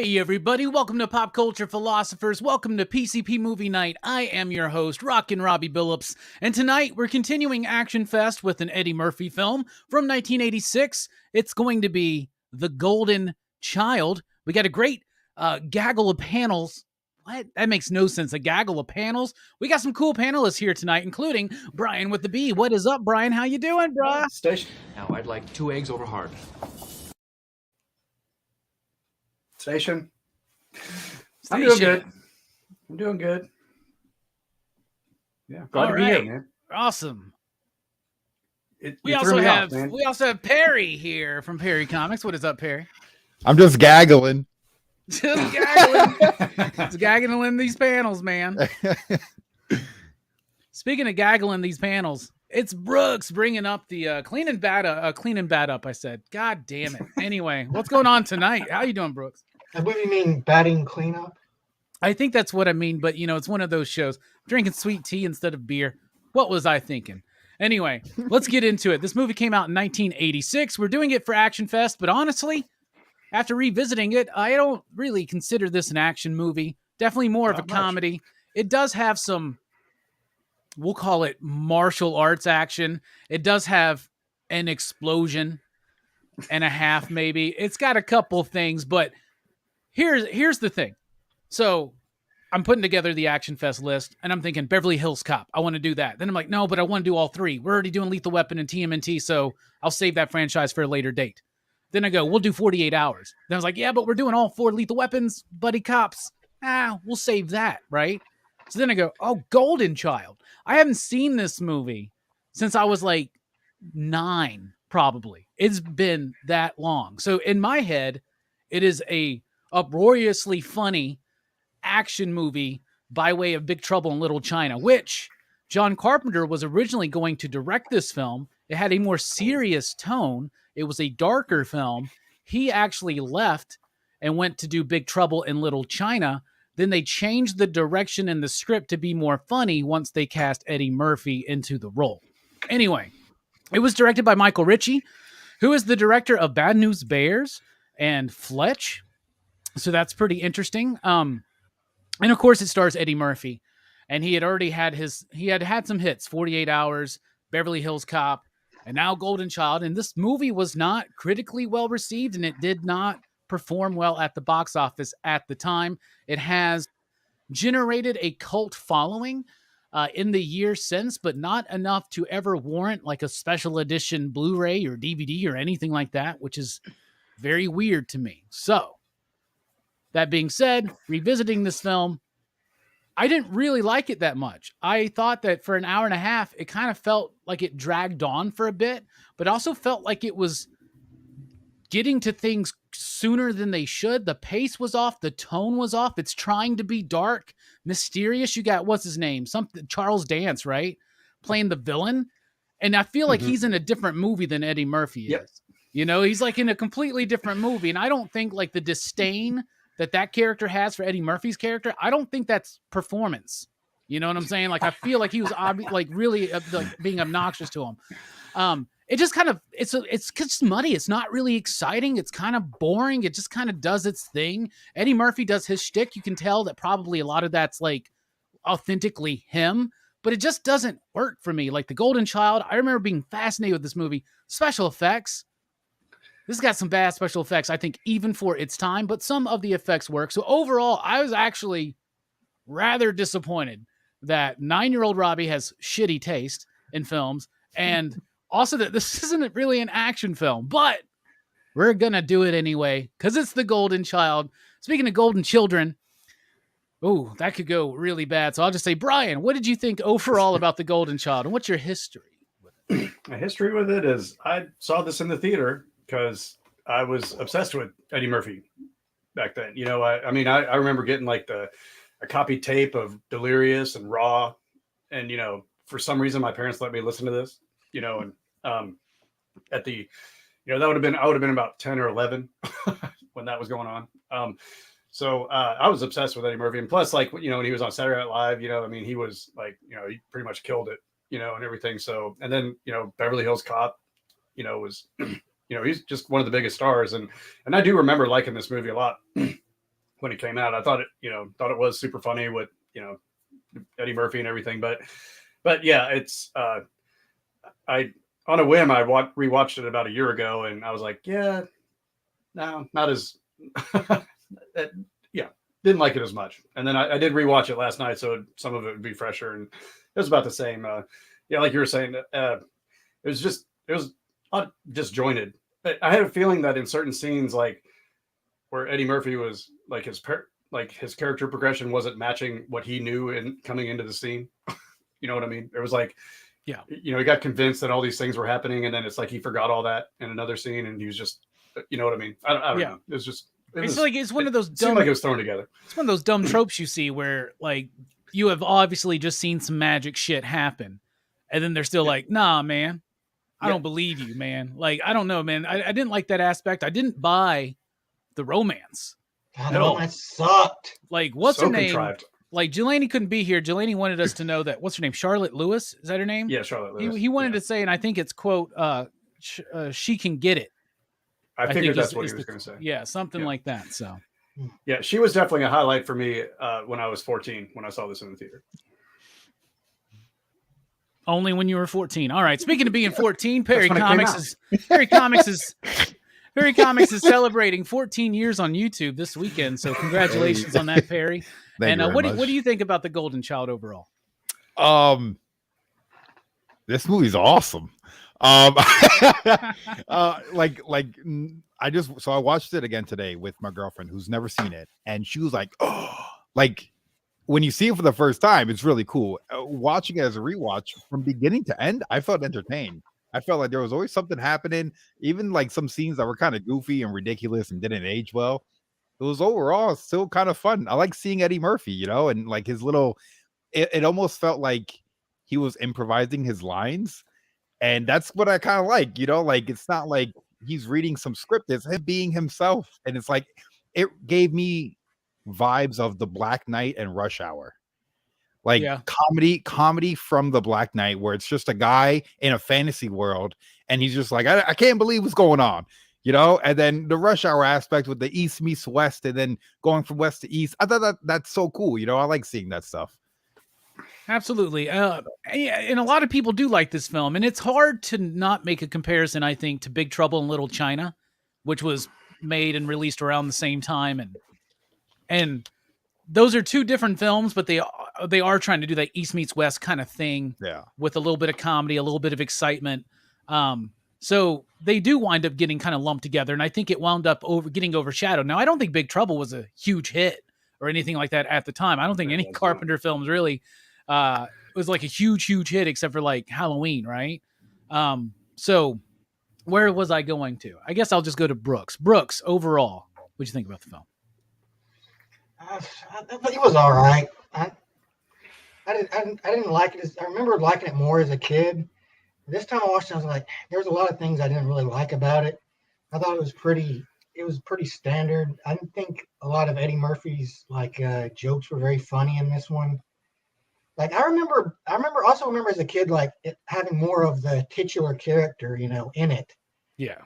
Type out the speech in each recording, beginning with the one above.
Hey everybody, welcome to Pop Culture Philosophers. Welcome to PCP Movie Night. I am your host, Rockin, Robbie Billups, and tonight we're continuing ActionFest with an Eddie Murphy film from 1986. It's going to be The Golden Child. We got a great gaggle of panels. What? That makes no sense. A gaggle of panels. We got some cool panelists here tonight, including Brian with the B. What is up, Brian? How you doing, brah? Station. Now, I'd like 2 eggs over hard. Station. I'm doing good. I'm doing good. Yeah, glad to be here, man. Awesome. We also have Perry here from Perry Comics. What is up, Perry? I'm just gaggling. Just gaggling. Just gaggling these panels, man. Speaking of gaggling these panels, it's Brooks bringing up the cleaning bad up. I said, God damn it. Anyway, what's going on tonight? How you doing, Brooks? What do you mean, batting cleanup? I think that's what I mean, but it's one of those shows. Drinking sweet tea instead of beer. What was I thinking? Anyway, let's get into it. This movie came out in 1986. We're doing it for ActionFest, but honestly, after revisiting it, I don't really consider this an action movie. Definitely more of a comedy. It does have some, we'll call it martial arts action. It does have an explosion and a half, maybe. It's got a couple things, but here's the thing. So I'm putting together the ActionFest list, and I'm thinking Beverly Hills Cop. I want to do that. Then I'm like, no, but I want to do all three. We're already doing Lethal Weapon and TMNT, so I'll save that franchise for a later date. Then I go, we'll do 48 Hours. Then I was like, yeah, but we're doing all 4 Lethal Weapons, Buddy Cops. We'll save that, right? So then I go, oh, Golden Child. I haven't seen this movie since I was like 9, probably. It's been that long. So in my head, it is a uproariously funny action movie by way of Big Trouble in Little China, which John Carpenter was originally going to direct this film. It had a more serious tone. It was a darker film. He actually left and went to do Big Trouble in Little China. Then they changed the direction in the script to be more funny once they cast Eddie Murphy into the role. Anyway, it was directed by Michael Ritchie, who is the director of Bad News Bears and Fletch. So that's pretty interesting. And of course it stars Eddie Murphy, and he had already had had some hits, 48 Hours, Beverly Hills Cop, and now Golden Child. And this movie was not critically well received, and it did not perform well at the box office at the time. It has generated a cult following in the years since, but not enough to ever warrant like a special edition Blu-ray or DVD or anything like that, which is very weird to me. So that being said, revisiting this film, I didn't really like it that much. I thought that for an hour and a half, it kind of felt like it dragged on for a bit, but also felt like it was getting to things sooner than they should. The pace was off. The tone was off. It's trying to be dark, mysterious. You got, what's his name? Charles Dance, right? Playing the villain. And I feel like he's in a different movie than Eddie Murphy is. Yep. He's like in a completely different movie. And I don't think like the disdain that character has for Eddie Murphy's character, I don't think that's performance. You know what I'm saying? Like, I feel like he was really being obnoxious to him. It just kind of, it's just muddy. It's not really exciting. It's kind of boring. It just kind of does its thing. Eddie Murphy does his shtick. You can tell that probably a lot of that's like authentically him, but it just doesn't work for me. Like The Golden Child, I remember being fascinated with this movie. Special effects. This has got some bad special effects, I think, even for its time, but some of the effects work. So overall, I was actually rather disappointed that 9-year-old Robbie has shitty taste in films, and also that this isn't really an action film, but we're going to do it anyway because it's The Golden Child. Speaking of golden children, oh, that could go really bad. So I'll just say, Brian, what did you think overall about The Golden Child, and what's your history with it? My history with it is I saw this in the theater because I was obsessed with Eddie Murphy back then. I remember getting like a copy tape of Delirious and Raw. And, for some reason, my parents let me listen to this, and at the, I would have been about 10 or 11 when that was going on. So I was obsessed with Eddie Murphy. And plus, like, when he was on Saturday Night Live, he was like, he pretty much killed it, and everything. So, and then, Beverly Hills Cop, was, he's just one of the biggest stars. And I do remember liking this movie a lot. when it came out. I thought it was super funny with, Eddie Murphy and everything. But yeah, it's I on a whim I rewatched it about a year ago, and I was like, yeah, no, not as yeah, didn't like it as much. And then I did rewatch it last night, so some of it would be fresher, and it was about the same. Yeah, like you were saying, it was disjointed. I had a feeling that in certain scenes, like where Eddie Murphy was like his character progression wasn't matching what he knew in coming into the scene. You know what I mean? It was like, yeah, he got convinced that all these things were happening, and then it's like he forgot all that in another scene, and he was just, you know what I mean? I don't know. It was just. It's one of those. It seemed like it was thrown together. It's one of those dumb tropes you see where like you have obviously just seen some magic shit happen, and then they're still like, nah, man, I don't believe you, man. Like, I don't know, man. I didn't like that aspect. I didn't buy the romance. God, the romance sucked. Like, what's her name? Contrived. Like, Jelani couldn't be here. Jelani wanted us to know that, what's her name? Charlotte Lewis? Is that her name? Yeah, Charlotte Lewis. He wanted to say, and I think it's, quote, she can get it. I figured that's what he was going to say. Yeah, something like that. So, yeah, she was definitely a highlight for me when I was 14, when I saw this in the theater. Only when you were 14. All right. Speaking of being 14, Perry Comics is celebrating 14 years on YouTube this weekend. So congratulations on that, Perry. And what do you think about The Golden Child overall? This movie's awesome. I watched it again today with my girlfriend who's never seen it, and she was like, oh, like when you see it for the first time, it's really cool. Watching it as a rewatch from beginning to end, I felt entertained. I felt like there was always something happening, even like some scenes that were kind of goofy and ridiculous and didn't age well. It was overall still kind of fun. I like seeing Eddie Murphy, and like his little, it almost felt like he was improvising his lines. And that's what I kind of like, like it's not like he's reading some script, it's him being himself. And it's like, it gave me vibes of The Black Knight and Rush Hour. Like comedy from The Black Knight, where it's just a guy in a fantasy world and he's just like, I can't believe what's going on, and then the Rush Hour aspect with the East meets West and then going from West to East. I thought that's so cool. I like seeing that stuff. Absolutely. And a lot of people do like this film, and it's hard to not make a comparison, I think, to Big Trouble in Little China, which was made and released around the same time. And those are two different films, but they are trying to do that East meets West kind of thing with a little bit of comedy, a little bit of excitement. So they do wind up getting kind of lumped together, and I think it wound up getting overshadowed. Now, I don't think Big Trouble was a huge hit or anything like that at the time. I don't think any Carpenter films really was like a huge hit, except for like Halloween, right? So where was I going to? I guess I'll just go to Brooks. Brooks, overall, what'd you think about the film? It was all right. I didn't like it. I remember liking it more as a kid. This time I watched it, I was like, there's a lot of things I didn't really like about it. I thought it was pretty standard. I didn't think a lot of Eddie Murphy's jokes were very funny in this one. Like I remember as a kid, like it having more of the titular character, in it. Yeah.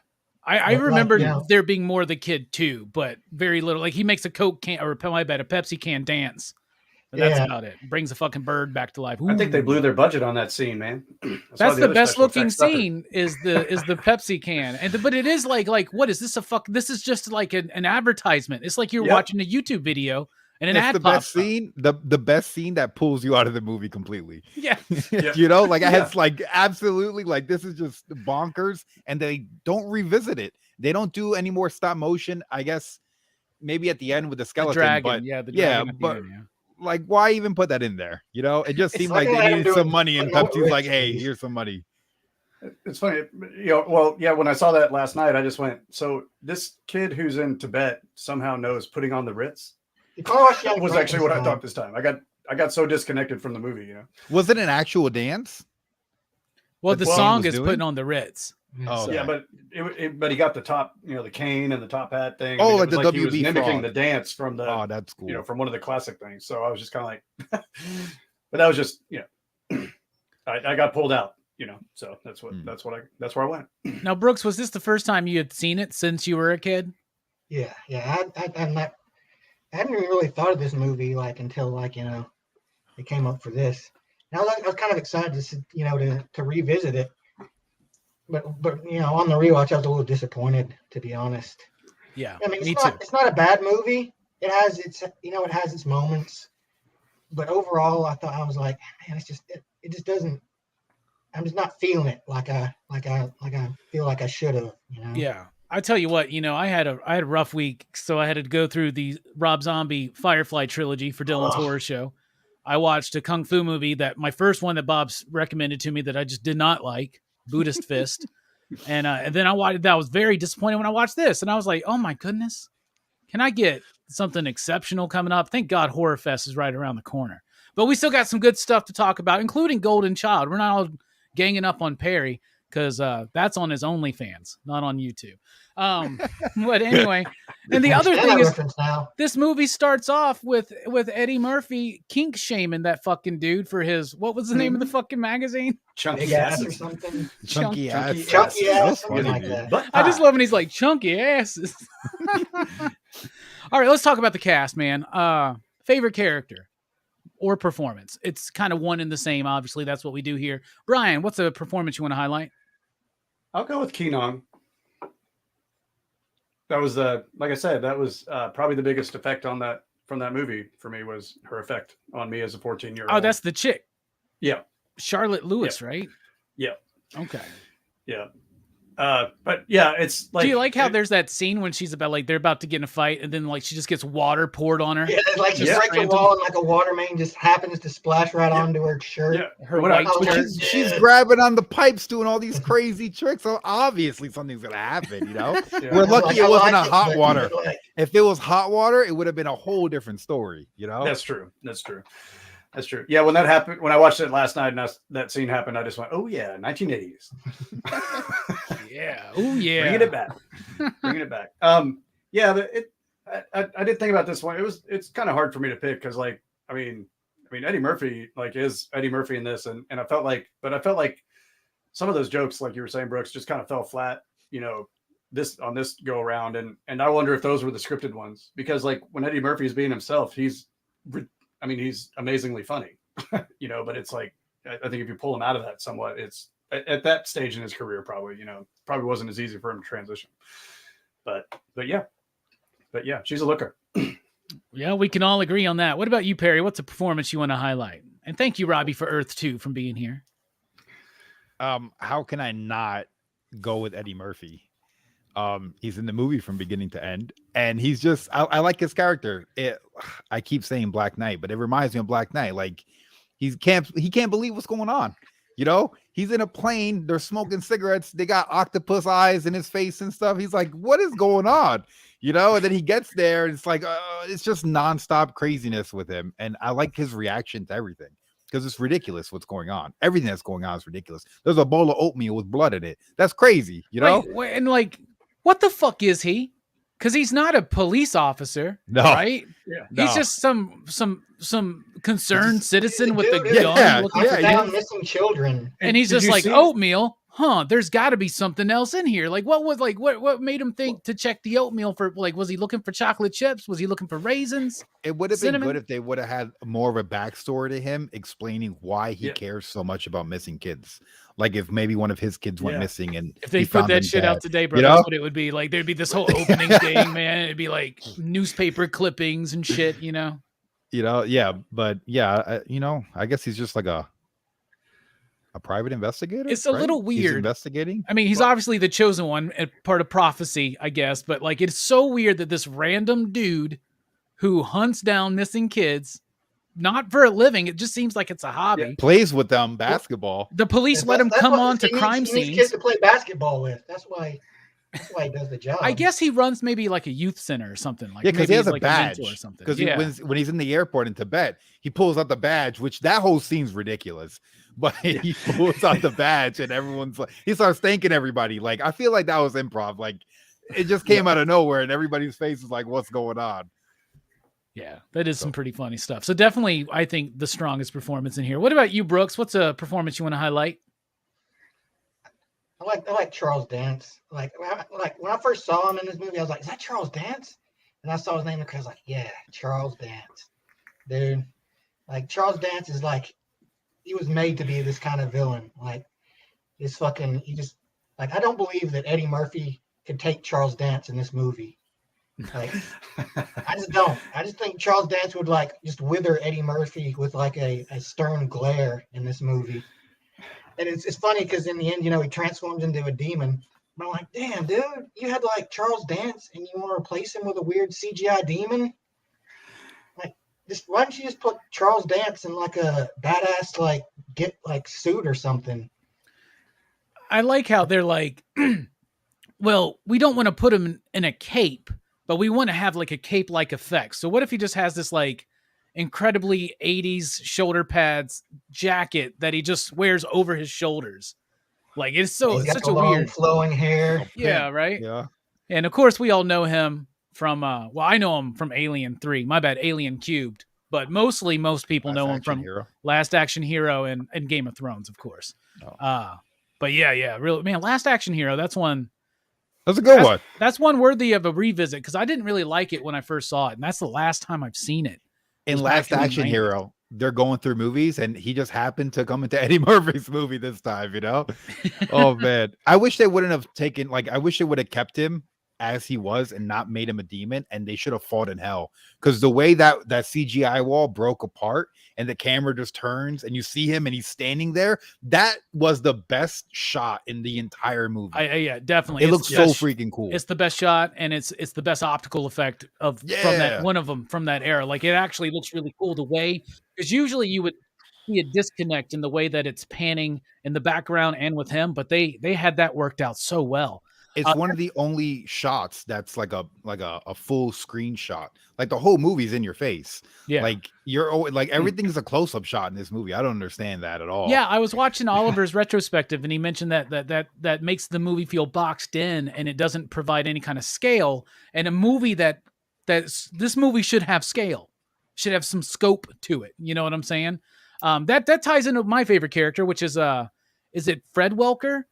I remember there being more of the kid too, but very little. Like he makes a Coke can or a Pepsi can dance. But that's about it. Brings a fucking bird back to life. Ooh. I think they blew their budget on that scene, man. That's the best looking scene is the Pepsi can. But it is like what is this this is just like an advertisement. It's like you're watching a YouTube video and an ad pops up. The best scene that pulls you out of the movie completely. Yeah. It's like absolutely like this is just bonkers, and they don't revisit it. They don't do any more stop motion. I guess maybe at the end with the skeleton, the dragon but like why even put that in there? It just seemed like they needed some money, and Pepsi's like, hey, here's some money. It's funny, when I saw that last night, I just went, so this kid who's in Tibet somehow knows putting on the Ritz. That was actually what I thought this time. I got so disconnected from the movie, Was it an actual dance? Well, the song is putting on the Ritz. Oh, yeah, but but he got the top, the cane and the top hat thing. Oh, like the WB he was mimicking frog. the dance from the. Oh, that's cool. From one of the classic things. So I was just kind of like, but that was just I got pulled out. So that's where I went. Now, Brooks, was this the first time you had seen it since you were a kid? Yeah. hadn't even really thought of this movie like until like it came up for this. And I was kind of excited to revisit it. But on the rewatch, I was a little disappointed, to be honest. Yeah, I mean, me too. it's not a bad movie. It has its moments, but overall, I was like, man, it just doesn't. I'm just not feeling it like I feel like I should have. Yeah, I tell you what, I had a rough week, so I had to go through the Rob Zombie Firefly trilogy for Dylan's horror show. I watched a kung fu movie that my first one that Bob's recommended to me that I just did not like, Buddhist Fist. And then I was very disappointed when I watched this. And I was like, oh my goodness, can I get something exceptional coming up? Thank God Horror Fest is right around the corner. But we still got some good stuff to talk about, including Golden Child. We're not all ganging up on Perry because that's on his OnlyFans, not on YouTube. But anyway, and the other thing is this movie starts off with Eddie Murphy kink shaming that fucking dude for his, what was the name of the fucking magazine? Chunky ass asses. or something. Chunky ass. Chunky ass, Something like that. But I just love when he's like chunky asses. All right, let's talk about the cast, man. Favorite character or performance? It's kind of one and the same. Obviously, that's what we do here. Brian, what's a performance you want to highlight? I'll go with Keenong. That was like I said, that was probably the biggest effect from that movie for me was her effect on me as a 14-year-old. Oh, that's the chick. Yeah. Charlotte Lewis, right? Yeah. Okay. Yeah. But yeah, it's like. Do you like how there's that scene when she's they're about to get in a fight and then like she just gets water poured on her? Yeah, like she breaks a wall and like a water main just happens to splash right onto her shirt. Yeah. Her white shirt. She's grabbing on the pipes, doing all these crazy tricks. So obviously something's gonna happen, Yeah. We're lucky it wasn't a hot water. Like, If it was hot water, it would have been a whole different story, That's true. That's true. Yeah, when that happened, when I watched it last night and that scene happened, I just went, "Oh yeah, 1980s." Yeah. Oh yeah. Bringing it back. Yeah. I did think about this one. It's kind of hard for me to pick because, like, I mean, Eddie Murphy is Eddie Murphy in this, and I felt like some of those jokes, like you were saying, Brooks, just kind of fell flat. This go around, and I wonder if those were the scripted ones because, like, when Eddie Murphy is being himself, he's amazingly funny, but it's like, I think if you pull him out of that somewhat, it's at that stage in his career, probably wasn't as easy for him to transition, but yeah, she's a looker. Yeah, we can all agree on that. What about you, Perry? What's a performance you want to highlight? And thank you, Robbie, for Earth 2 from being here. How can I not go with Eddie Murphy? He's in the movie from beginning to end, and he's just I like his character. I keep saying Black Knight, but it reminds me of Black Knight. Like he can't believe what's going on. He's in a plane, they're smoking cigarettes, they got octopus eyes in his face and stuff. He's like, what is going on? And then he gets there and it's like it's just nonstop craziness with him. And I like his reaction to everything. Because it's ridiculous what's going on. Everything that's going on is ridiculous. There's a bowl of oatmeal with blood in it. That's crazy, Wait, and like, what the fuck is he? Because he's not a police officer, right? Yeah. He's just some concerned citizen with a dude, gun looking for found missing children. and he's Did just you like, see- oatmeal? Huh, there's got to be something else in here. Like, what made him think to check the oatmeal for, like, was he looking for chocolate chips? Was he looking for raisins? It would have been Cinnamon? good if they would have had more of a backstory to him explaining why he cares so much about missing kids. Like if maybe one of his kids went missing and If they he put found that them shit dead. out today, bro, that's what it would be. Like, there'd be this whole opening thing, man. It'd be like newspaper clippings and shit, Yeah, but yeah, I guess he's just like a private investigator. It's a little He's weird. investigating. I mean, he's obviously the chosen one, part of prophecy, I guess. But like, it's so weird that this random dude who hunts down missing kids, not for a living, it just seems like it's a hobby. Plays with them basketball. The police let him That's come what on to he needs- crime he needs scenes. kids to play basketball with. That's why he does the job. I guess he runs maybe like a youth center or something. Like, Yeah, because maybe he has he's a like badge. mentor or something. Because Yeah. when he's in the airport in Tibet, he pulls out the badge, which that whole scene's ridiculous. But he pulls out the badge, and everyone's like, he starts thanking everybody. Like, I feel like that was improv. Like, it just came out of nowhere, and everybody's face is like, "What's going on?" Yeah, that is some pretty funny stuff. So definitely, I think the strongest performance in here. What about you, Brooks? What's a performance you want to highlight? I like Charles Dance. Like when I first saw him in this movie, I was like, "Is that Charles Dance?" And I saw his name because I was like, yeah, Charles Dance, dude. Like Charles Dance is like, he was made to be this kind of villain. Like this fucking, he just like, I don't believe that Eddie Murphy could take Charles Dance in this movie. Like, I just don't. I just think Charles Dance would like just wither Eddie Murphy with like a stern glare in this movie. And it's funny because in the end, he transforms into a demon. But I'm like, damn, dude, you had like Charles Dance and you want to replace him with a weird CGI demon? Like, why don't you just put Charles Dance in like a badass get suit or something? I like how they're like, well, we don't want to put him in a cape, but we want to have like a cape-like effect. So what if he just has this like incredibly 80s shoulder pads jacket that he just wears over his shoulders? Like it's He's got such the a long, weird flowing hair. Yeah, right? Yeah. And of course we all know him from I know him from Alien 3. My bad, Alien Cubed. But most people know him from Last Action Hero and Game of Thrones, of course. Oh. But yeah, really, man, Last Action Hero, that's one. That's a good one. That's one worthy of a revisit because I didn't really like it when I first saw it, and that's the last time I've seen it. In Last Action Hero, they're going through movies, and he just happened to come into Eddie Murphy's movie this time, Oh, man. I wish they wouldn't have taken, I wish they would have kept him as he was and not made him a demon, and they should have fought in hell. Because the way that CGI wall broke apart and the camera just turns and you see him and he's standing there, that was the best shot in the entire movie. Yeah, definitely. It looks so freaking cool. It's the best shot, and it's the best optical effect from that one of them from that era. Like it actually looks really cool the way, because usually you would see a disconnect in the way that it's panning in the background and with him, but they had that worked out so well. It's one of the only shots that's like a full screen shot. Like the whole movie's in your face. Yeah. Like everything's a close-up shot in this movie. I don't understand that at all. Yeah, I was watching Oliver's retrospective and he mentioned that makes the movie feel boxed in and it doesn't provide any kind of scale. And a movie this movie should have scale. Should have some scope to it. You know what I'm saying? That ties into my favorite character, which is it Fred Welker?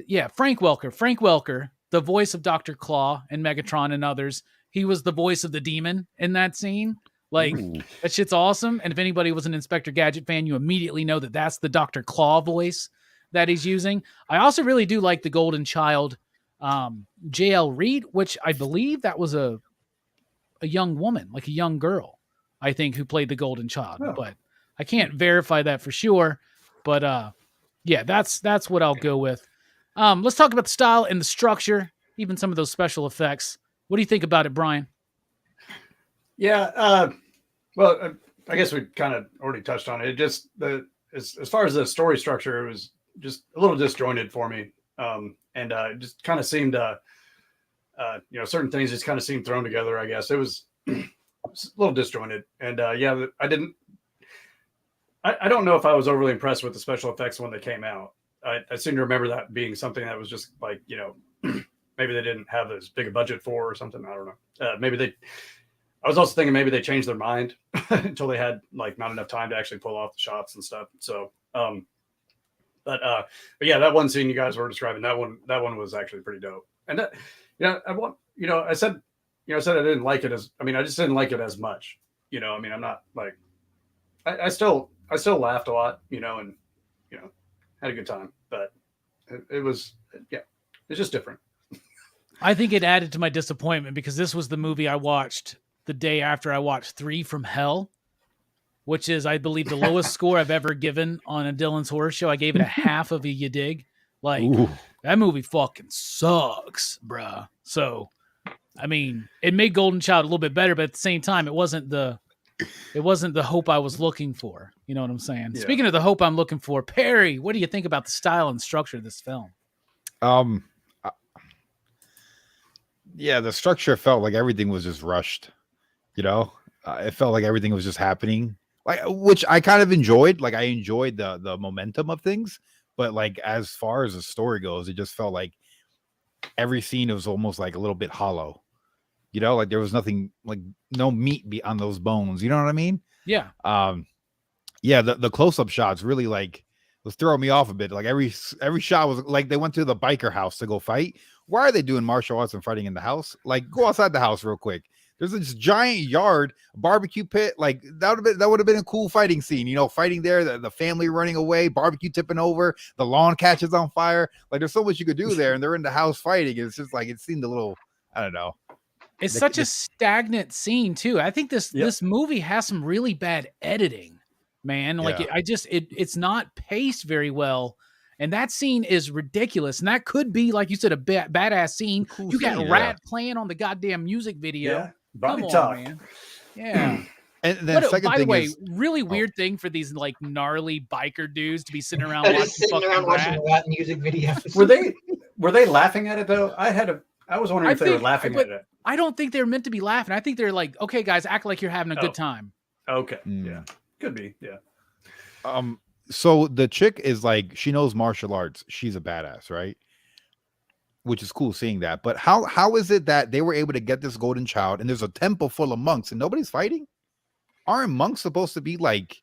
Yeah, Frank Welker. Frank Welker, the voice of Dr. Claw and Megatron and others. He was the voice of the demon in that scene. Like, that shit's awesome. And if anybody was an Inspector Gadget fan, you immediately know that that's the Dr. Claw voice that he's using. I also really do like the Golden Child, J.L. Reed, which I believe that was a young woman, like a young girl, I think, who played the Golden Child. Oh. But I can't verify that for sure. But yeah, that's what I'll go with. Let's talk about the style and the structure, even some of those special effects. What do you think about it, Brian? Yeah, well, I guess we kind of already touched on it. It just as far as the story structure, it was just a little disjointed for me, and it just kind of seemed, certain things just kind of seemed thrown together. I guess it was a little disjointed, and yeah, I don't know if I was overly impressed with the special effects when they came out. I seem to remember that being something that was just like, maybe they didn't have as big a budget for or something. I don't know. I was also thinking maybe they changed their mind until they had like not enough time to actually pull off the shots and stuff. So, but yeah, that one scene you guys were describing, that one was actually pretty dope. And that, I said I didn't like it I just didn't like it as much, I'm not like, I still laughed a lot, and, had a good time, but it was, it's just different. I think it added to my disappointment because this was the movie I watched the day after I watched 3 from Hell, which is, I believe, the lowest score I've ever given on a Dylan's Horror Show. I gave it a half of a you dig. Like, ooh, that movie fucking sucks, bruh. So, it made Golden Child a little bit better, but at the same time, it wasn't the hope I was looking for. You know what I'm saying? Yeah. Speaking of the hope I'm looking for, Perry, what do you think about the style and structure of this film? Yeah, the structure felt like everything was just rushed. It felt like everything was just happening, which I kind of enjoyed. Like I enjoyed the momentum of things, but like as far as the story goes, it just felt like every scene was almost like a little bit hollow. Like there was nothing, like no meat on those bones. You know what I mean? Yeah. Yeah. The close-up shots really was throwing me off a bit. Like every shot was like they went to the biker house to go fight. Why are they doing martial arts and fighting in the house? Like go outside the house real quick. There's this giant yard, barbecue pit. Like that would have been a cool fighting scene. You know, fighting there, the family running away, barbecue tipping over, the lawn catches on fire. Like there's so much you could do there, and they're in the house fighting. It's just like it seemed a little, I don't know. It's such a stagnant scene too. I think this movie has some really bad editing, man. Like it's not paced very well. And that scene is ridiculous. And that could be, like you said, a badass scene. Cool you got scene, Rat playing on the goddamn music video. Yeah, Bobby Come Talk. on, man. Yeah. And then By the way, really weird thing for these like gnarly biker dudes to be sitting around watching Rat music videos. Were they laughing at it though? I was wondering if they were laughing at it. I don't think they're meant to be laughing. I think they're like, okay, guys, act like you're having a good time. Okay. Yeah. Could be. Yeah. So the chick is like, she knows martial arts. She's a badass, right? Which is cool seeing that. But how is it that they were able to get this golden child and there's a temple full of monks and nobody's fighting? Aren't monks supposed to be like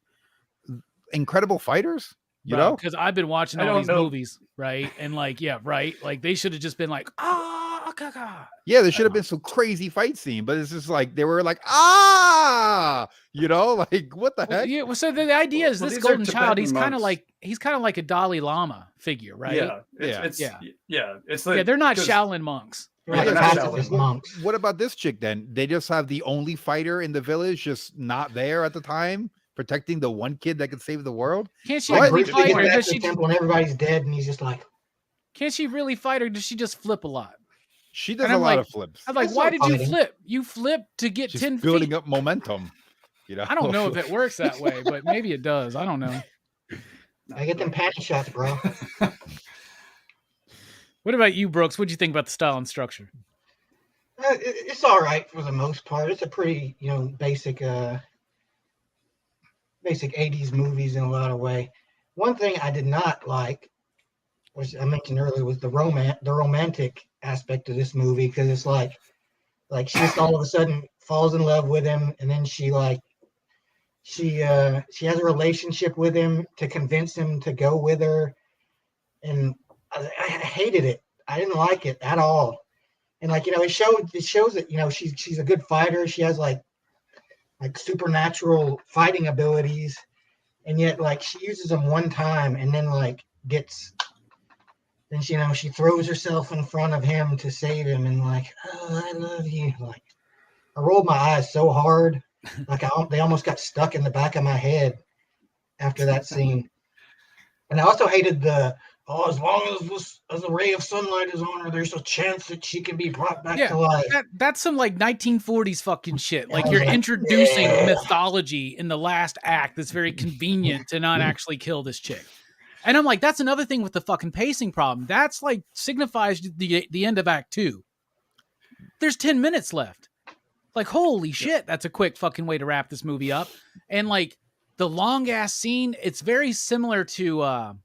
incredible fighters? You know? Because I've been watching all these movies, right? And like, yeah, right. Like they should have just been like, yeah, there should have been some crazy fight scene, but it's just like they were like, you know, like what the heck? Yeah. Well, so the idea is this golden child. He's kind of like a Dalai Lama figure, right? Yeah. They're not Shaolin monks. Monks. What about this chick then? They just have the only fighter in the village, just not there at the time, protecting the one kid that could save the world. Can't she really fight, or does she? Temple and everybody's dead, and he's just like, can't she really fight, or does she just flip a lot? She does a lot of flips. I'm like, why did you flip? You flipped to get 10 feet. Building up momentum. You know, I don't know if it works that way, but maybe it does. I don't know. I get them panty shots, bro. What about you, Brooks? What do you think about the style and structure? It's all right for the most part. It's a pretty, basic 80s movies in a lot of way. One thing I did not like, which I mentioned earlier, was the romantic aspect of this movie, because it's like she just all of a sudden falls in love with him, and then she has a relationship with him to convince him to go with her, and I hated it. I didn't like it at all. And it shows that she's a good fighter. She has like supernatural fighting abilities, and yet she uses them one time and then she throws herself in front of him to save him, and oh, I love you. I rolled my eyes so hard, they almost got stuck in the back of my head after that scene. And I also hated as long as a ray of sunlight is on her, there's a chance that she can be brought back to life. That's some 1940s fucking shit. You're introducing mythology in the last act that's very convenient to not actually kill this chick. And I'm like, that's another thing with the fucking pacing problem. That's signifies the end of Act 2. There's 10 minutes left. Holy shit, that's a quick fucking way to wrap this movie up. And the long ass scene, it's very similar to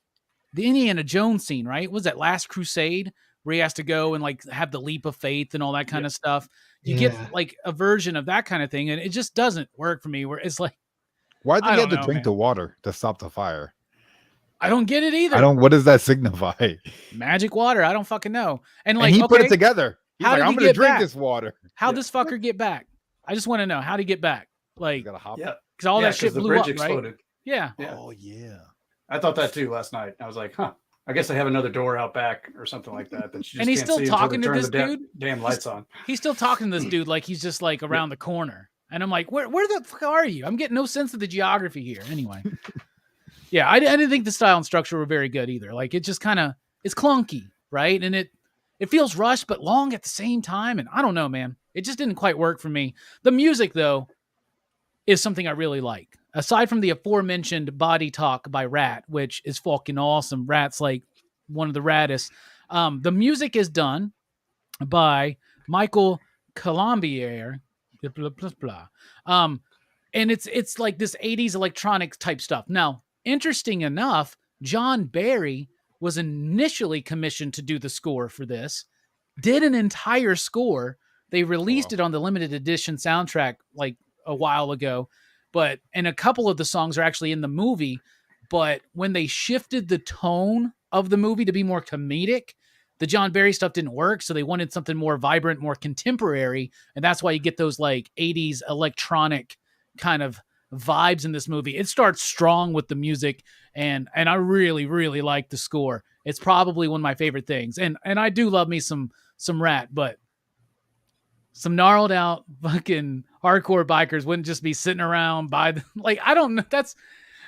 the Indiana Jones scene, right? Was that Last Crusade where he has to go and have the leap of faith and all that kind of stuff? You get a version of that kind of thing, and it just doesn't work for me. Where it's why did he have to drink the water to stop the fire? I don't get it either. What does that signify? Magic water? I don't fucking know. And he put it together. He's how did I'm he going to drink back? this water. How'd this fucker get back? I just want to know. How'd he get back? Gotta hop. Yeah. Because all that shit the blew bridge up, exploded. right? Yeah. Oh, yeah. I thought that too last night. I was like, huh. I guess they have another door out back or something like that. That you just and he's can't still see talking to until they this turn the dude. Damn lights on. He's still talking to this dude like he's just around the corner. And I'm like, where the fuck are you? I'm getting no sense of the geography here. Anyway. Yeah, I didn't think the style and structure were very good either. It just kind of, it's clunky, right? And it feels rushed, but long at the same time. And I don't know, man. It just didn't quite work for me. The music, though, is something I really like. Aside from the aforementioned Body Talk by Rat, which is fucking awesome. Rat's one of the raddest. The music is done by Michael Colombier. Blah, blah, blah. And it's this 80s electronic type stuff. Now, interesting enough, John Barry was initially commissioned to do the score for this, did an entire score. They released it on the limited edition soundtrack a while ago, and a couple of the songs are actually in the movie, but when they shifted the tone of the movie to be more comedic, the John Barry stuff didn't work, so they wanted something more vibrant, more contemporary, and that's why you get those like 80s electronic kind of vibes in this movie. It starts strong with the music, and I really, really like the score. It's probably one of my favorite things. And I do love me some Rat, but some gnarled out fucking hardcore bikers wouldn't just be sitting around by the, like, I don't know. That's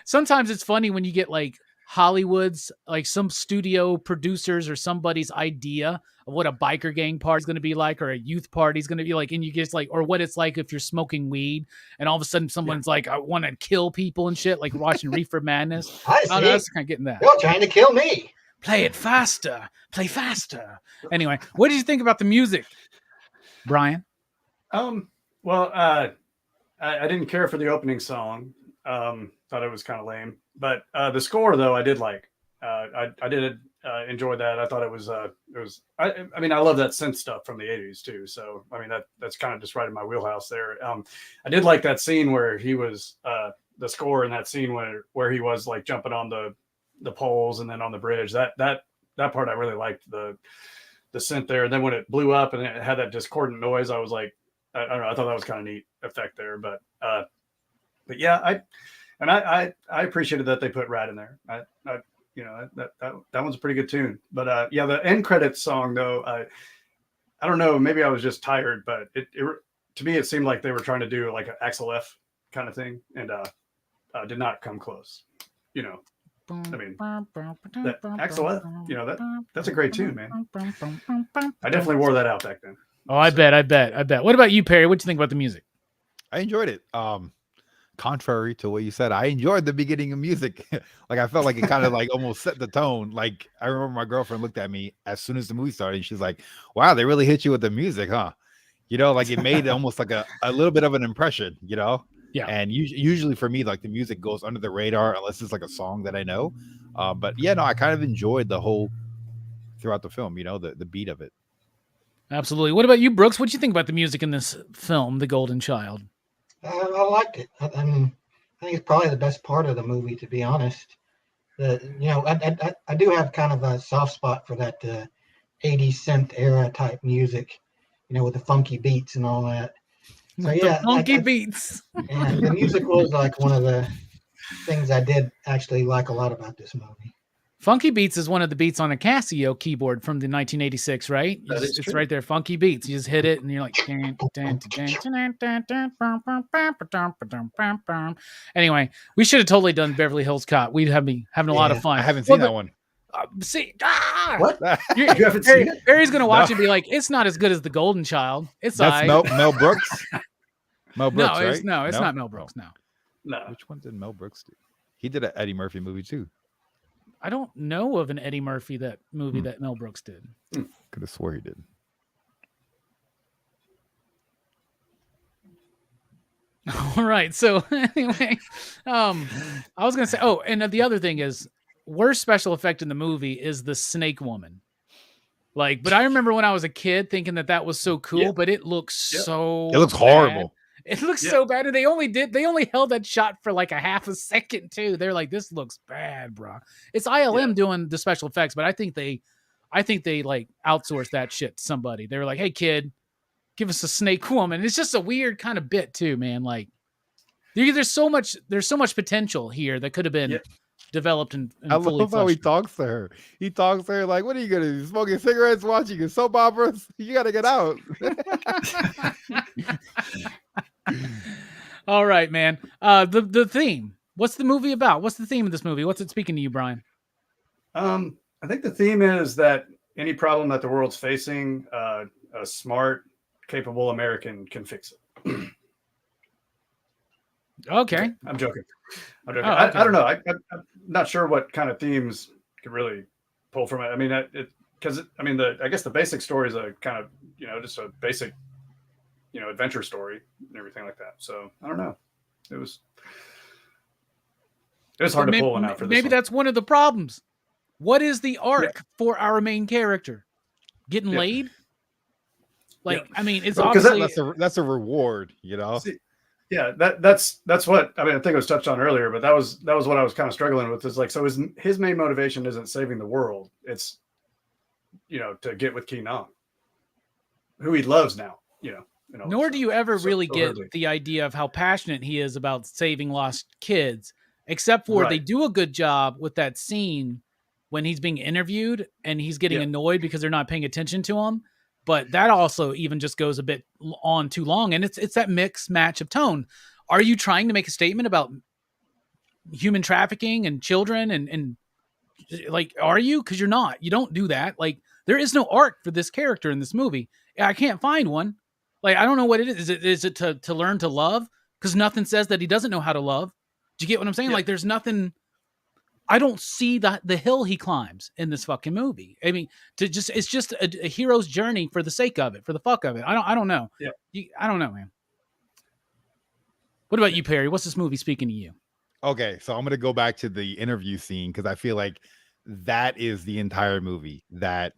sometimes it's funny when you get like Hollywood's, like some studio producers or somebody's idea of what a biker gang party is going to be like, or a youth party is going to be like, and you get like, or what it's like if you're smoking weed, and all of a sudden someone's like, I want to kill people and shit, like watching Reefer Madness. I see. I don't know, that's kind of getting that. You're trying to kill me. Play it faster. Play faster. Anyway, what did you think about the music, Brian? Well, I didn't care for the opening song. Thought it was kind of lame, but the score though I did like. I did enjoy that. I thought it was I mean, I love that synth stuff from the 80s too. So I mean that's kind of just right in my wheelhouse there. I did like that scene where he was the score in that scene where he was like jumping on the poles and then on the bridge. That part I really liked, the synth there. And then when it blew up and it had that discordant noise, I was like, I don't know, I thought that was kind of neat effect there. But yeah, I appreciated that they put Rat in there. I you know, that one's a pretty good tune. But yeah, the end credits song though, I don't know, maybe I was just tired, but it to me it seemed like they were trying to do like an Axel F kind of thing, and did not come close. You know, I mean, that Axel F, you know, that's a great tune, man. I definitely wore that out back then. Oh, I bet. What about you, Perry? What do you think about the music? I enjoyed it. Contrary to what you said, I enjoyed the beginning of music. Like I felt like it kind of like almost set the tone. Like I remember my girlfriend looked at me as soon as the movie started, and she's like, "Wow, they really hit you with the music, huh?" You know, like it made almost like a little bit of an impression, you know? Yeah. And usually for me, like the music goes under the radar unless it's like a song that I know. But yeah, no, I kind of enjoyed the whole throughout the film, you know, the beat of it. Absolutely. What about you, Brooks? What do you think about the music in this film, The Golden Child? I liked it. I mean, I think it's probably the best part of the movie, to be honest. I do have kind of a soft spot for that 80s synth era type music, you know, with the funky beats and all that. So yeah, the funky beats. And the music was like one of the things I did actually like a lot about this movie. Funky Beats is one of the beats on a Casio keyboard from the 1986, right? It's right there, Funky Beats. You just hit it, and you're like, anyway, we should have totally done Beverly Hills Cop. We'd have me having a lot of fun. I haven't seen that one. What? You haven't seen it? Barry's gonna watch it and be like, it's not as good as The Golden Child. It's That's Mel Brooks. Mel Brooks, no, right? It's not Mel Brooks. No. Which one did Mel Brooks do? He did an Eddie Murphy movie too. I don't know of an Eddie Murphy movie that Mel Brooks did. Could have swore he did. All right. So anyway, I was gonna say. Oh, and the other thing is, worst special effect in the movie is the Snake Woman. Like, but I remember when I was a kid thinking that was so cool, but it looks so. It looks horrible. It looks so bad, and they only held that shot for like a half a second too. They're like, this looks bad, bro. It's ILM doing the special effects, but I think they like outsourced that shit to somebody. They were like, hey kid, give us a Snake Woman. It's just a weird kind of bit too, man. Like there's so much potential here that could have been developed and I love how he talks to her. He talks to her like, what are you gonna do? Smoking cigarettes, watching soap operas? You gotta get out. All right, man. The theme. What's the movie about? What's the theme of this movie? What's it speaking to you, Brian? I think the theme is that any problem that the world's facing, a smart, capable American can fix it. Okay. I'm joking. Oh, okay. I don't know. I'm not sure what kind of themes could really pull from it. I mean, I guess the basic story is a kind of, you know, just a basic, you know, adventure story and everything like that. So I don't know. It was hard to pull one out for this. Maybe that's one of the problems. What is the arc for our main character? Getting laid? Like, I mean, it's obviously that's a reward, you know. See, yeah, that's what I mean. I think it was touched on earlier, but that was what I was kind of struggling with. Is like, so his main motivation isn't saving the world; it's to get with Keenan, who he loves now, Nor do you ever really get early. the idea of how passionate he is about saving lost kids, except for they Right. do a good job with that scene when he's being interviewed and he's getting Yeah. annoyed because they're not paying attention to him. But that also even just goes a bit on too long. And it's that mix match of tone. Are you trying to make a statement about human trafficking and children and like, are you? Because you're not. You don't do that. Like, there is no arc for this character in this movie. I can't find one. Like, I don't know what it is. Is it to learn to love? Because nothing says that he doesn't know how to love. Do you get what I'm saying? Yeah. Like, there's nothing. I don't see the hill he climbs in this fucking movie. I mean, it's just a hero's journey for the sake of it, for the fuck of it. I don't know. Yeah. I don't know, man. What about you, Perry? What's this movie speaking to you? Okay, so I'm gonna go back to the interview scene because I feel like that is the entire movie. That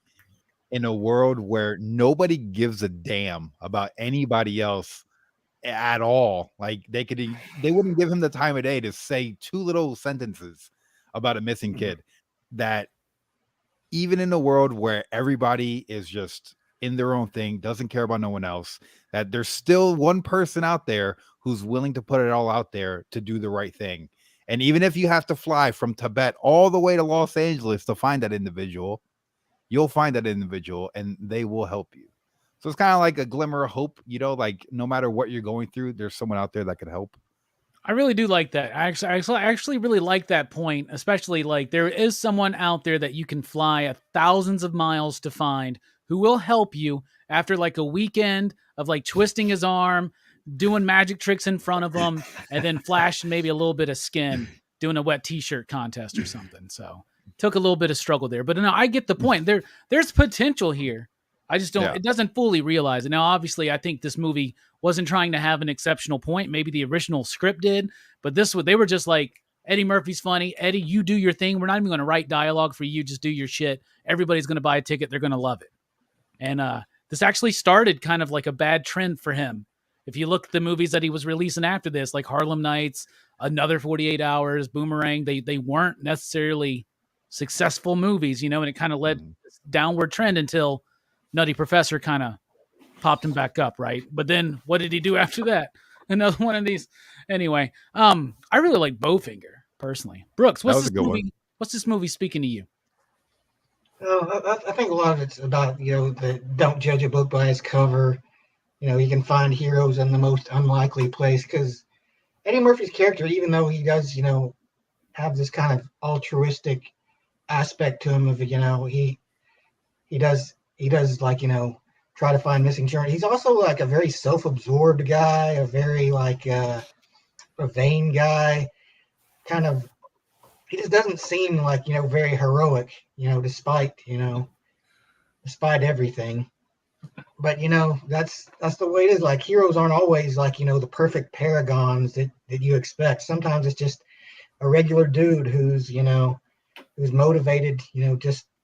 in a world where nobody gives a damn about anybody else at all, like they wouldn't give him the time of day to say two little sentences about a missing kid. That even in a world where everybody is just in their own thing, doesn't care about no one else, that there's still one person out there who's willing to put it all out there to do the right thing. And even if you have to fly from Tibet all the way to Los Angeles to find that individual, you'll find that individual and they will help you. So it's kind of like a glimmer of hope, like no matter what you're going through, there's someone out there that could help. I really do like that. I actually really like that point, especially like there is someone out there that you can fly thousands of miles to find who will help you after like a weekend of like twisting his arm, doing magic tricks in front of him, and then flashing maybe a little bit of skin, doing a wet t-shirt contest or something. So took a little bit of struggle there, but no, I get the point. There's potential here. I just don't, It doesn't fully realize it. Now, obviously, I think this movie wasn't trying to have an exceptional point. Maybe the original script did, but they were just like, Eddie Murphy's funny. Eddie, you do your thing. We're not even going to write dialogue for you. Just do your shit. Everybody's going to buy a ticket. They're going to love it. And this actually started kind of like a bad trend for him. If you look at the movies that he was releasing after this, like Harlem Nights, Another 48 Hours, Boomerang, they weren't necessarily successful movies, and it kind of led this downward trend until Nutty Professor kind of popped him back up, right? But then what did he do after that? Another one of these. Anyway, I really like Bowfinger, personally. Brooks, what's this movie speaking to you? I think a lot of it's about, don't judge a book by its cover. You can find heroes in the most unlikely place, because Eddie Murphy's character, even though he does, have this kind of altruistic aspect to him of, he does like, try to find missing children. He's also like a very self-absorbed guy, a very like a vain guy. Kind of, he just doesn't seem like, very heroic, despite everything. But that's the way it is. Like, heroes aren't always like, the perfect paragons that you expect. Sometimes it's just a regular dude who's motivated,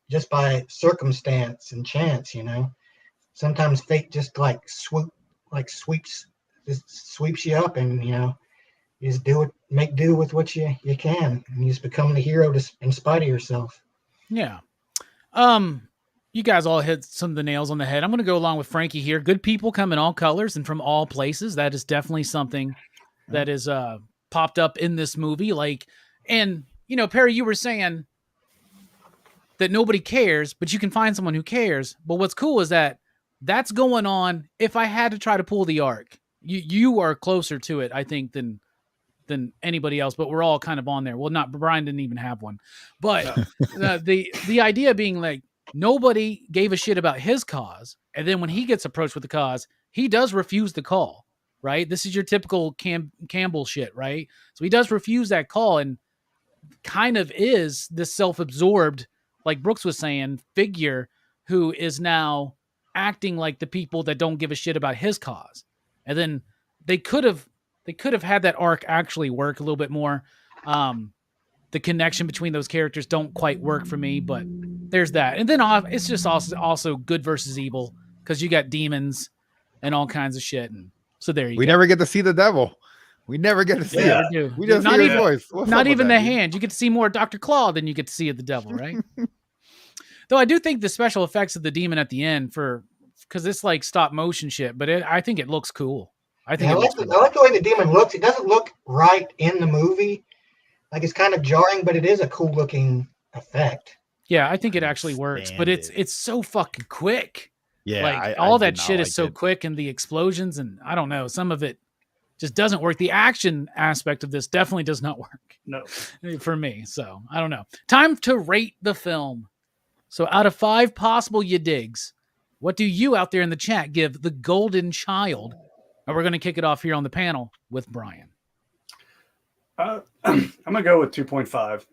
just by circumstance and chance, Sometimes fate just sweeps you up, and you just make do with what you can, and you just become the hero in spite of yourself. Yeah. You guys all hit some of the nails on the head. I'm going to go along with Frankie here. Good people come in all colors and from all places. That is definitely something that is popped up in this movie. And Perry, you were saying that nobody cares, but you can find someone who cares. But what's cool is that that's going on. If I had to try to pull the arc, you are closer to it, I think, than anybody else, but we're all kind of on there. Well, not Brian didn't even have one, but the idea being like, nobody gave a shit about his cause. And then when he gets approached with the cause, he does refuse the call, right? This is your typical Campbell shit, right? So he does refuse that call, and kind of is this self-absorbed, like Brooks was saying, figure who is now acting like the people that don't give a shit about his cause. And then they could have had that arc actually work a little bit more. The connection between those characters don't quite work for me, but there's that. And then it's just also good versus evil, because you got demons and all kinds of shit. And so there you go. We never get to see the devil. We never get to see it. We just hear his voice. Not even the hand. You get to see more Dr. Claw than you get to see of the devil, right? Though I do think the special effects of the demon at the end because it's like stop motion shit, but I think it looks cool. I think I it like, looks the, cool. I like the way the demon looks. It doesn't look right in the movie. Like it's kind of jarring, but it is a cool looking effect. Yeah, I think it actually works, but Stand it's so fucking quick. Yeah, Like I all did that not shit is like so it. quick, and the explosions, and I don't know, some of it just doesn't work. The action aspect of this definitely does not work No. for me. So I don't know. Time to rate the film. So out of 5 possible you digs, what do you out there in the chat give The Golden Child? And we're going to kick it off here on the panel with Brian. I'm gonna go with 2.5.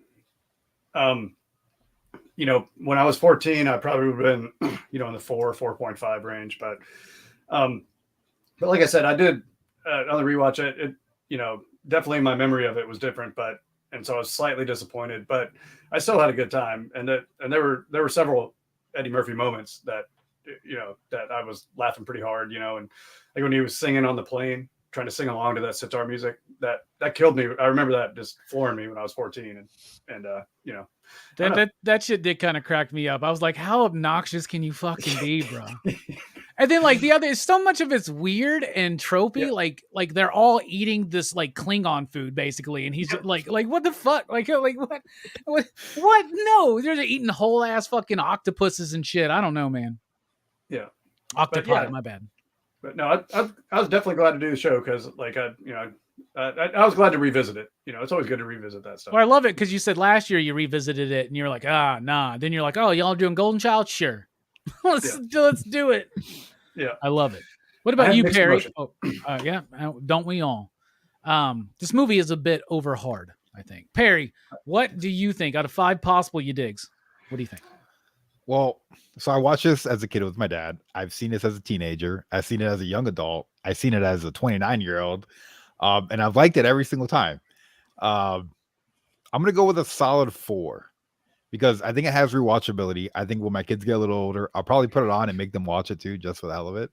When I was 14, I probably would have been, in the 4.5 range. But like I said, I did on the rewatch. It definitely my memory of it was different, and so I was slightly disappointed. But I still had a good time, and there were several Eddie Murphy moments that that I was laughing pretty hard. And like when he was singing on the plane, trying to sing along to that sitar music, that killed me. I remember that just flooring me when I was 14, and that shit did kind of crack me up. I was like, how obnoxious can you fucking be, bro? And then like the other, so much of it's weird and tropey. Yeah. Like they're all eating this like Klingon food basically, and he's like what the fuck? Like what? No, they're eating whole ass fucking octopuses and shit. I don't know, man. Yeah, octopi. My bad. But no, I was definitely glad to do the show because like I was glad to revisit it. It's always good to revisit that stuff. Well, I love it because you said last year you revisited it and you're like, nah. Then you're like, oh, y'all doing Golden Child? Sure. let's do it. Yeah. I love it. What about you, Perry? Oh, yeah. Don't we all? This movie is a bit over hard, I think. Perry, what do you think out of 5 possible you digs? What do you think? Well, so I watched this as a kid with my dad. I've seen this as a teenager. I've seen it as a young adult. I've seen it as a 29-year-old. And I've liked it every single time. I'm going to go with a solid 4 because I think it has rewatchability. I think when my kids get a little older, I'll probably put it on and make them watch it too, just for the hell of it.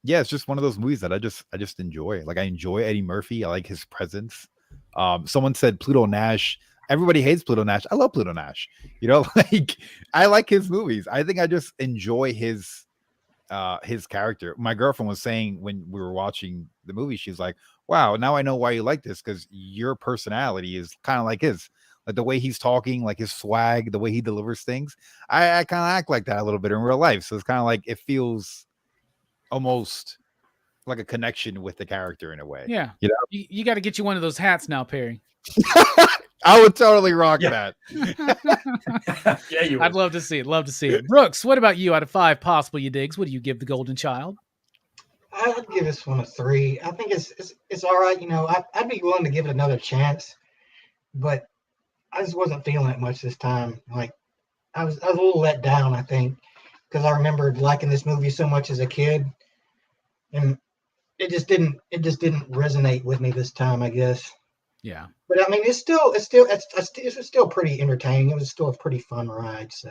Yeah, it's just one of those movies that I just enjoy. Like I enjoy Eddie Murphy. I like his presence. Someone said Pluto Nash. Everybody hates Pluto Nash. I love Pluto Nash. Like I like his movies. I think I just enjoy his character. My girlfriend was saying when we were watching the movie, she's like, wow, now I know why you like this, because your personality is kind of like his. Like the way he's talking, like his swag, the way he delivers things. I kind of act like that a little bit in real life. So it's kind of like it feels almost like a connection with the character in a way. Yeah. You got to get you one of those hats now, Perry. I would totally rock that. Yeah, you would. I'd love to see it. Brooks, what about you? Out of 5 possible you digs, what do you give The Golden Child? I'd give this one a 3. I think it's all right. I'd be willing to give it another chance, but I just wasn't feeling it much this time. Like I was a little let down, I think, because I remembered liking this movie so much as a kid, and it just didn't resonate with me this time, I guess. Yeah. But I mean, it's still pretty entertaining. It was still a pretty fun ride. So.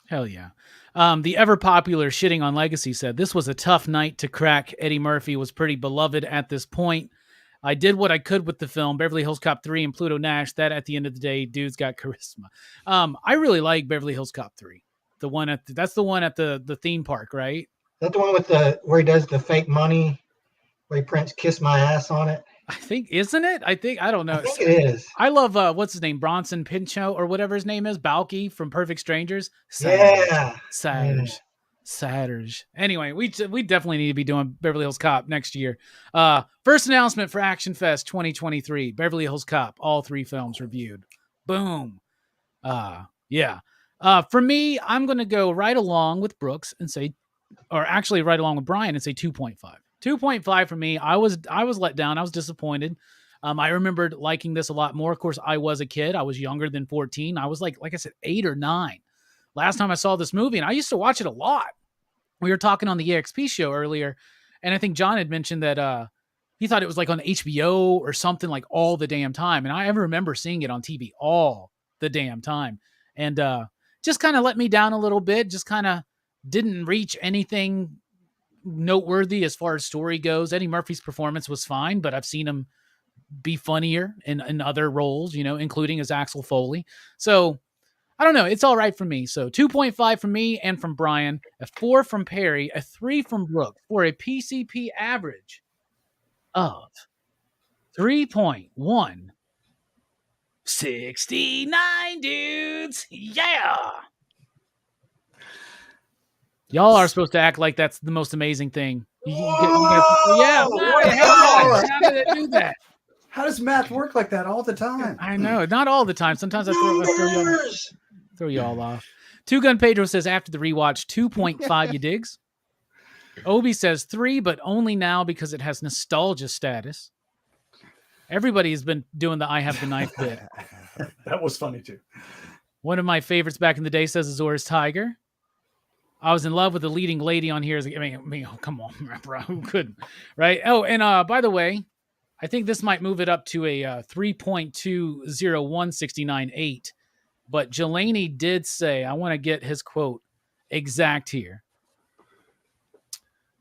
Hell yeah. The ever popular Shitting on Legacy said, this was a tough night to crack. Eddie Murphy was pretty beloved at this point. I did what I could with the film, Beverly Hills Cop 3 and Pluto Nash. That at the end of the day, dude's got charisma. I really like Beverly Hills Cop 3. That's the one at the theme park, right? That's the one with where he does the fake money, where he prints "Kiss My Ass" on it. I think, isn't it? I don't know. I think it is. I love what's his name, Bronson Pinchot or whatever his name is, Balky from Perfect Strangers. Saturday. Anyway, we definitely need to be doing Beverly Hills Cop next year. First announcement for ActionFest 2023. Beverly Hills Cop, all 3 films reviewed. Boom. Yeah. For me, I'm going to go right along with Brooks and say, or actually right along with Brian and say 2.5. 2.5 for me. I was let down. I was disappointed. I remembered liking this a lot more. Of course, I was a kid. I was younger than 14. I was like I said, 8 or 9. Last time I saw this movie, and I used to watch it a lot. We were talking on the EXP show earlier, and I think John had mentioned that he thought it was like on HBO or something like all the damn time. And I ever remember seeing it on TV all the damn time. And just kind of let me down a little bit. Just kind of didn't reach anything noteworthy as far as story goes. Eddie Murphy's performance was fine, but I've seen him be funnier in other roles, including as Axel Foley. So I don't know. It's all right for me. So 2.5 from me and from Brian, a 4 from Perry, a 3 from Brooke for a PCP average of 3.169 dudes. Yeah. Y'all are supposed to act like that's the most amazing thing. Yeah. How did it do that? How does math work like that all the time? I know. Not all the time. Sometimes I throw y'all off. Two Gun Pedro says after the rewatch, 2.5 you digs. Obi says 3, but only now because it has nostalgia status. Everybody has been doing the I have the knife bit. That was funny too. One of my favorites back in the day says Azor's Tiger. I was in love with the leading lady on here. I mean, oh, come on, bro. Who couldn't? Right? Oh, and by the way, I think this might move it up to a 3.20169.8. But Jelani did say, I want to get his quote exact here.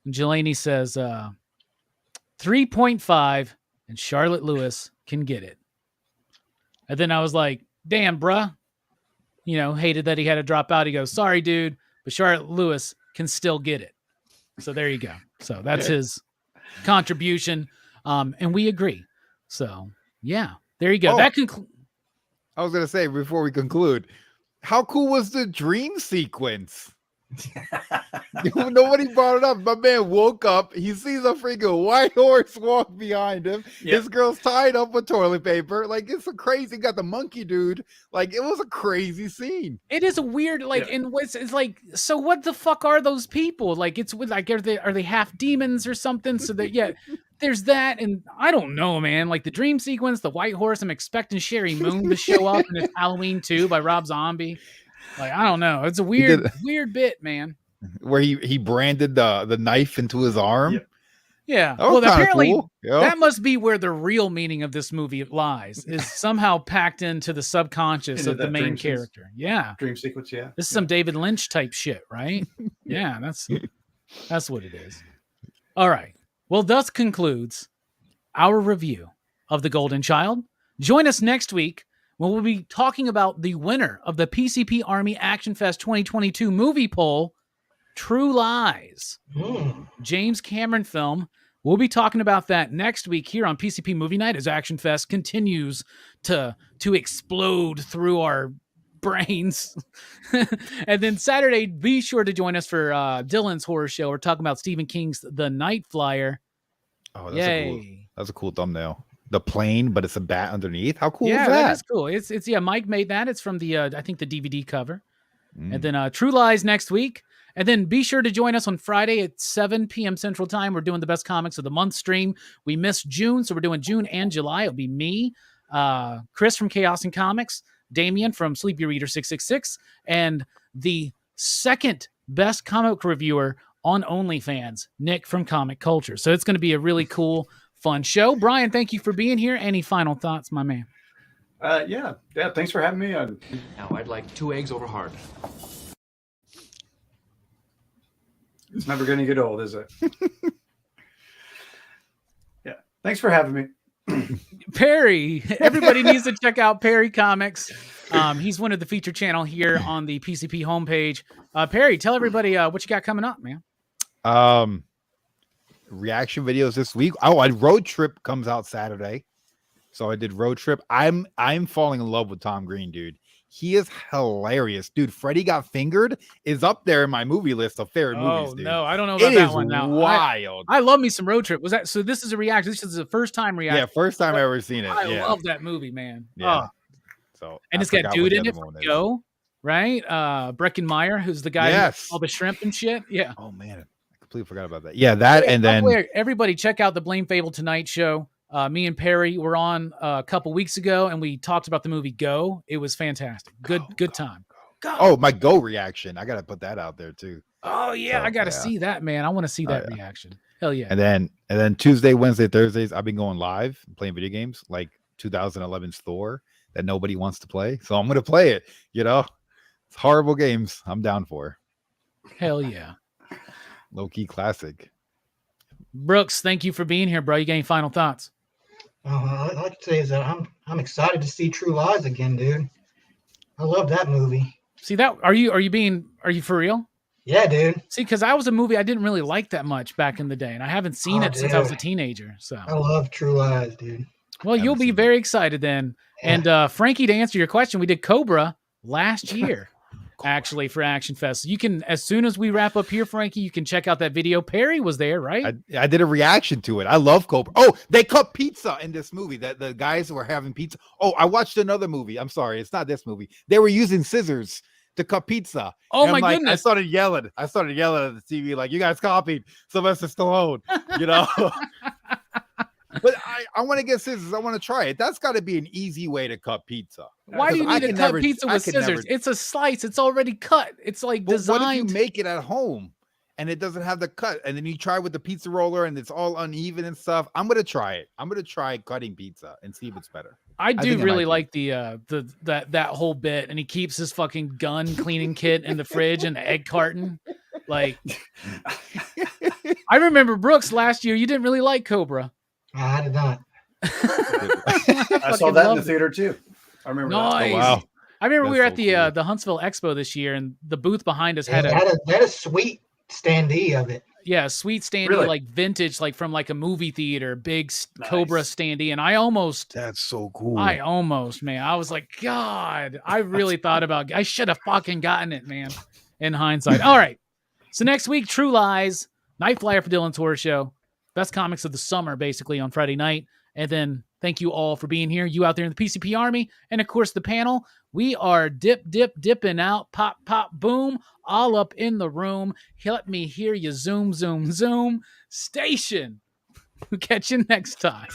Jelani says 3.5 and Charlotte Lewis can get it. And then I was like, damn, bruh. Hated that he had to drop out. He goes, sorry, dude, but Charlotte Lewis can still get it. So there you go. So that's his contribution. And we agree. So, yeah, there you go. Oh, that I was going to say, before we conclude, how cool was the dream sequence? Nobody brought it up. My man woke up. He sees a freaking white horse walk behind him. Yep. His girl's tied up with toilet paper. Like, it's a crazy. Got the monkey dude. Like, it was a crazy scene. It is a weird, and it's like, so what the fuck are those people? Like, it's like, are they half demons or something? So that there's that, and I don't know, man. Like the dream sequence, the white horse. I'm expecting Sherry Moon to show up in Halloween 2 by Rob Zombie. Like, I don't know. It's a weird bit, man. Where he branded the knife into his arm. Yep. Yeah. Well, apparently cool. That must be where the real meaning of this movie lies, is somehow packed into the subconscious of the main character. Yeah. Dream sequence, yeah. This is some David Lynch type shit, right? Yeah, that's what it is. All right. Well, thus concludes our review of The Golden Child. Join us next week when we'll be talking about the winner of the PCP Army ActionFest 2022 movie poll, True Lies. James Cameron film. We'll be talking about that next week here on PCP Movie Night as ActionFest continues to explode through our brains. And then Saturday, be sure to join us for Dylan's horror show. We're talking about Stephen King's The Night Flyer. Oh, that's a cool thumbnail. The plane, but it's a bat underneath. How cool is that? Yeah, that is cool. It's Mike made that. It's from the I think the DVD cover. And then True Lies next week. And then be sure to join us on Friday at 7 p.m. Central Time. We're doing the best comics of the month stream. We missed June, so we're doing June and July. It'll be me, Chris from Chaos and Comics, Damien from Sleepy Reader 666, and the second best comic reviewer on OnlyFans, Nick from Comic Culture. So it's going to be a really cool, fun show. Brian, thank you for being here. Any final thoughts, my man? Yeah. Thanks for having me on. Now I'd like 2 eggs over hard. It's never going to get old, is it? Yeah. Thanks for having me. Perry. Everybody needs to check out Perry Comics. He's one of the feature channel here on the PCP homepage. Perry, tell everybody what you got coming up, man. Reaction videos this week. Oh, Road Trip comes out Saturday. So I did Road Trip. I'm falling in love with Tom Green, dude. He is hilarious, dude. Freddy Got Fingered is up there in my movie list of favorite movies, dude. No, I don't know about that one now. Wild. I love me some Road Trip. Was that so? This is a reaction. This is the first time reaction. Yeah, first time I ever seen it. I love that movie, man. Yeah. So and it's got dude in it from Go, right? Breckenmeyer, who's the guy who makes all the shrimp and shit. Yeah. Oh man, I completely forgot about that. Yeah, that and then everybody check out the Blame Fable Tonight Show. Me and Perry were on a couple weeks ago, and we talked about the movie Go. It was fantastic. Good time. Go. Oh, my Go reaction. I got to put that out there too. Oh yeah, so, I got to see that, man. I want to see that reaction. Hell yeah. And then Tuesday, Wednesday, Thursdays, I've been going live and playing video games like 2011's Thor that nobody wants to play. So I'm going to play it. It's horrible games. I'm down for. Hell yeah. Low key classic. Brooks, thank you for being here, bro. You got any final thoughts? I'd like to say is that I'm excited to see True Lies again, dude. I love that movie. See that? Are you for real? Yeah, dude. See, because I was a movie I didn't really like that much back in the day, and I haven't seen Oh, it since I was a dude. teenager. So, I love True Lies, dude. well, you'll Haven't be seen very excited then. Yeah. And Frankie, to answer your question, we did Cobra last year, actually, for Action Fest. You can, as soon as we wrap up here, Frankie, you can check out that video. Perry was there, right? I did a reaction to it. I love Cobra. Oh, they cut pizza in this movie. That the guys were having pizza. Oh, I watched another movie. I'm sorry, it's not this movie. They were using scissors to cut pizza. Oh, And my I'm like, goodness. I started yelling at the TV, like, you guys copied Sylvester Stallone, you know. But I want to get scissors. I want to try it. That's got to be an easy way to cut pizza. Why do you Because need to cut pizza with scissors? It's a slice. It's already cut. It's like But what if designed. you make it at home and it doesn't have the cut, and then you try with the pizza roller and it's all uneven and stuff? I'm gonna try it. I'm gonna try cutting pizza and see if it's better. I do think it really might be. like that whole bit, and he keeps his fucking gun cleaning kit in the fridge and the egg carton. Like, I remember Brooks last year. You didn't really like Cobra. I did not. I saw that in the theater too. I remember Nice. that. Oh, wow. I remember we were That's at so the Huntsville Expo this year, and the booth behind us They had had a sweet standee of it. a sweet standee, Really? like vintage, like from like a movie theater, big Nice. Cobra standee, and I almost, That's so cool. man, I was like, God, I really thought about, I should have fucking gotten it, man. In hindsight. All right. So next week, True Lies, Night Flyer for Dylan's Horror Show, best comics of the summer, basically on Friday night. And then thank you all for being here. You out there in the PCP Army, and of course the panel. We are dipping out, pop, pop, boom, all up in the room. Let me hear you zoom, zoom, zoom. Station. We'll catch you next time.